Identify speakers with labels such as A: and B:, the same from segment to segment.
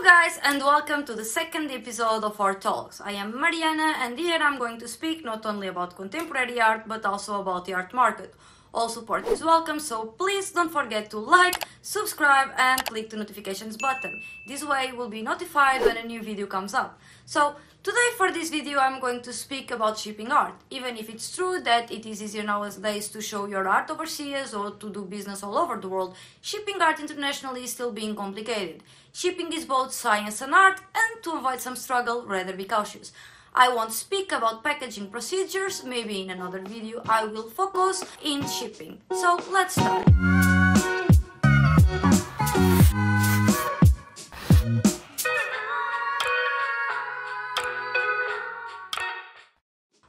A: guys, and welcome to the second episode of our talks. I am Mariana, and here I'm going to speak not only about contemporary art but also about the art market. All support is welcome, so please don't forget to like, subscribe and click the notifications button. This way you will be notified when a new video comes up. So today for this video I'm going to speak about shipping art. Even if it's true that it is easier nowadays to show your art overseas or to do business all over the world, shipping art internationally is still being complicated. Shipping is both science and art, and to avoid some struggle, rather be cautious. I won't speak about packaging procedures, maybe in another video I will focus in shipping. So let's start.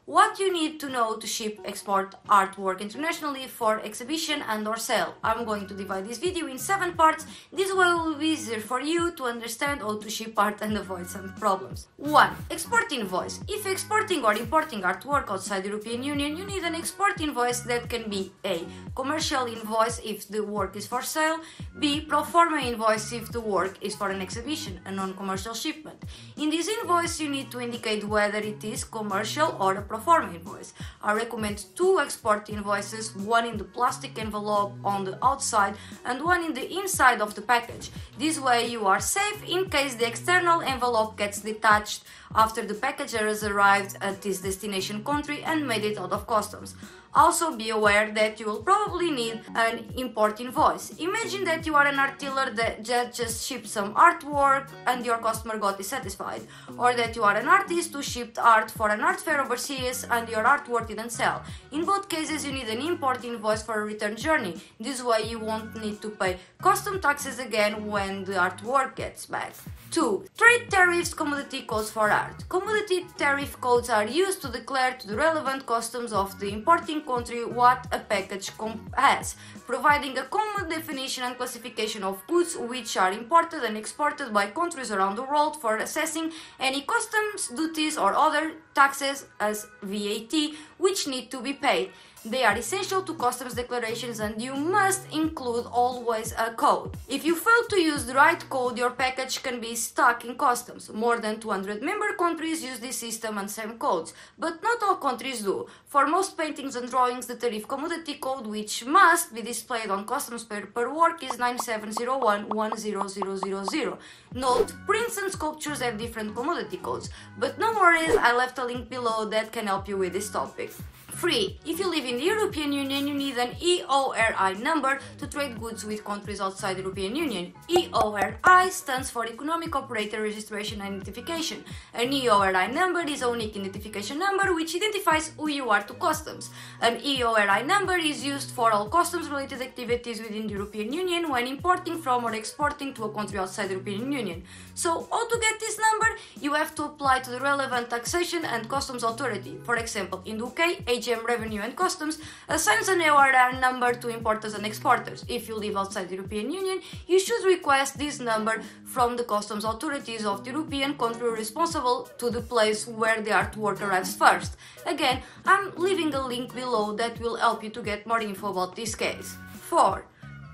A: What you need to know to ship export artwork internationally for exhibition and or sale. I'm going to divide this video in 7 parts. This way it will be easier for you to understand how to ship art and avoid some problems. 1. Export invoice. If exporting or importing artwork outside the European Union, you need an export invoice that can be A. Commercial invoice if the work is for sale, B. Pro forma invoice if the work is for an exhibition, a non-commercial shipment. In this invoice you need to indicate whether it is commercial or a pro forma invoice. I recommend 2 export invoices, one in the plastic envelope on the outside and one in the inside of the package. This way you are safe in case the external envelope gets detached after the package has arrived at its destination country and made it out of customs. Also be aware that you will probably need an import invoice. Imagine that you are an art dealer that just shipped some artwork and your customer got dissatisfied, or that you are an artist who shipped art for an art fair overseas and your artwork didn't sell. In both cases you need an import invoice for a return journey. This way you won't need to pay custom taxes again when the artwork gets back. 2. Trade tariffs, commodity codes for art. Commodity tariff codes are used to declare to the relevant customs of the importing country what a package has, providing a common definition and classification of goods which are imported and exported by countries around the world for assessing any customs duties or other taxes as VAT which need to be paid. They are essential to customs declarations and you must include always a code. If you fail to use the right code, your package can be stuck in customs. More than 200 member countries use this system and same codes, but not all countries do. For most paintings and drawings, the tariff commodity code, which must be displayed on customs per work, is 9701-10000. Note, prints and sculptures have different commodity codes, but no worries, I left a link below that can help you with this topic. 3. If you live in the European Union, you need an EORI number to trade goods with countries outside the European Union. EORI stands for Economic Operator Registration and Identification. An EORI number is a unique identification number which identifies who you are to customs. An EORI number is used for all customs-related activities within the European Union when importing from or exporting to a country outside the European Union. So, how to get this number? You have to apply to the relevant taxation and customs authority. For example, in the UK, AGM Revenue and Customs assigns an EORI number to importers and exporters. If you live outside the European Union, you should request this number from the customs authorities of the European country responsible to the place where the artwork arrives first. Again, I'm leaving a link below that will help you to get more info about this case. 4.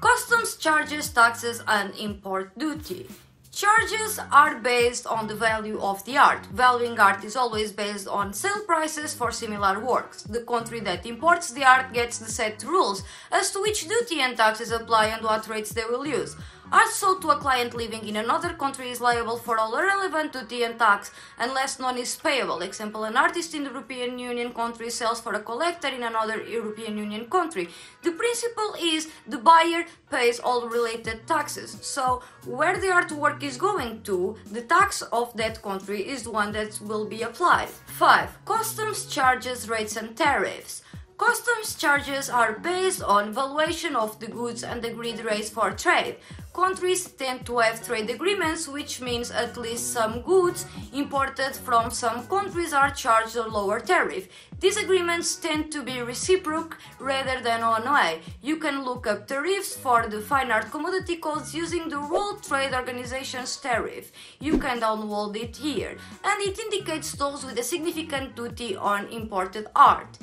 A: Customs charges, taxes and import duty. Charges are based on the value of the art. Valuing art is always based on sale prices for similar works. The country that imports the art gets the set rules as to which duty and taxes apply and what rates they will use. Art sold to a client living in another country is liable for all relevant duty and tax unless none is payable. Example, an artist in the European Union country sells for a collector in another European Union country. The principle is the buyer pays all related taxes. So, where the artwork is going to, the tax of that country is the one that will be applied. 5. Customs charges, rates and tariffs. Customs charges are based on valuation of the goods and agreed rates for trade. Countries tend to have trade agreements, which means at least some goods imported from some countries are charged a lower tariff. These agreements tend to be reciprocal rather than one-way. You can look up tariffs for the fine art commodity codes using the World Trade Organization's tariff. You can download it here, and it indicates those with a significant duty on imported art.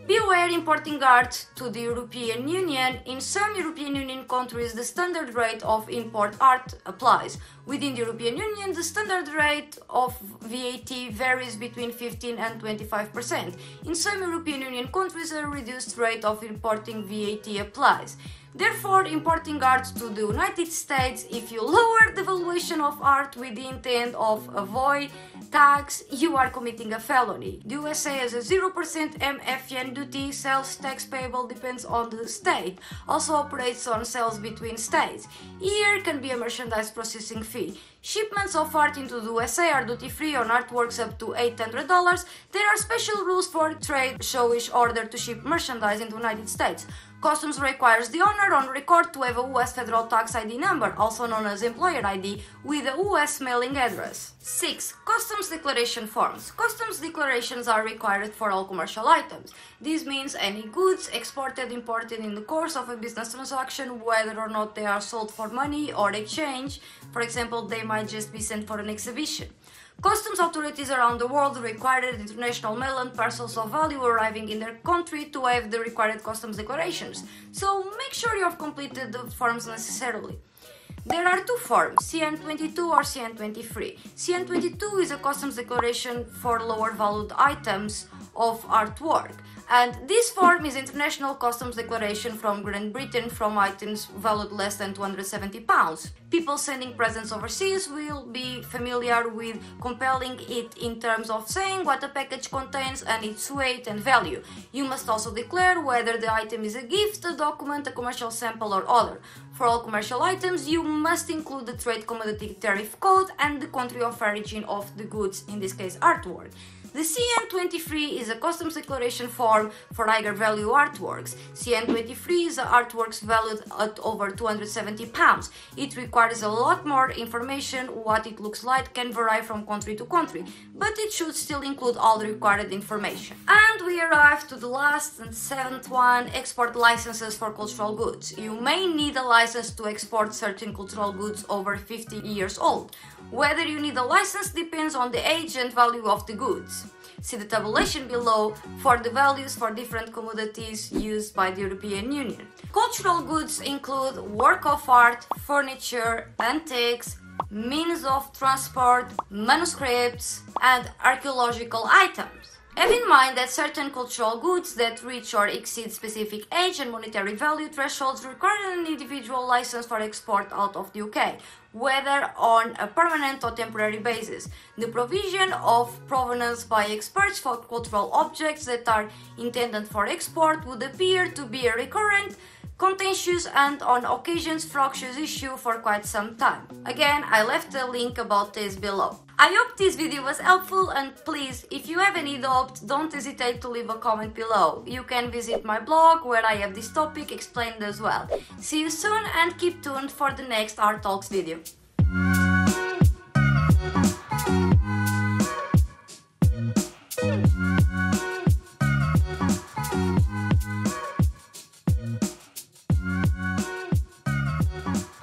A: Beware importing art to the European Union. In some European Union countries, the standard rate of import art applies. Within the European Union, the standard rate of VAT varies between 15 and 25%. In some European Union countries, a reduced rate of importing VAT applies. Therefore, importing art to the United States, if you lower the valuation of art with the intent of avoid tax, you are committing a felony. The USA has a 0% MFN duty. Sales tax payable depends on the state. Also operates on sales between states. Here can be a merchandise processing fee. Shipments of art into the USA are duty-free on artworks up to $800. There are special rules for trade showish order to ship merchandise in the United States. Customs requires the owner on record to have a US federal tax ID number, also known as employer ID, with a US mailing address. 6. Customs declaration forms. Customs declarations are required for all commercial items. This means any goods exported, imported in the course of a business transaction, whether or not they are sold for money or exchange. For example, they might just be sent for an exhibition. Customs authorities around the world require international mail and parcels of value arriving in their country to have the required customs declarations, so make sure you have completed the forms necessarily. There are two forms, CN22 or CN23. CN22 is a customs declaration for lower valued items of artwork, and this form is international customs declaration from Great Britain from items valued less than £270. People sending presents overseas will be familiar with compiling it in terms of saying what the package contains and its weight and value. You must also declare whether the item is a gift, a document, a commercial sample or other. For all commercial items, you must include the trade commodity tariff code and the country of origin of the goods, in this case artwork. The CN23 is a customs declaration form for higher value artworks. CN23 is artworks valued at over £270. It requires a lot more information. What it looks like can vary from country to country, but it should still include all the required information. And we arrive to the last and seventh one, export licenses for cultural goods. You may need a license to export certain cultural goods over 50 years old. Whether you need a license depends on the age and value of the goods. See the tabulation below for the values for different commodities used by the European Union. Cultural goods include work of art, furniture, antiques, means of transport, manuscripts, and archaeological items. Have in mind that certain cultural goods that reach or exceed specific age and monetary value thresholds require an individual license for export out of the UK, whether on a permanent or temporary basis. The provision of provenance by experts for cultural objects that are intended for export would appear to be a recurrent, contentious and on occasions fractious issue for quite some time. Again, I left a link about this below. I hope this video was helpful, and please, if you have any doubt, don't hesitate to leave a comment below. You can visit my blog where I have this topic explained as well. See you soon and keep tuned for the next Art Talks video.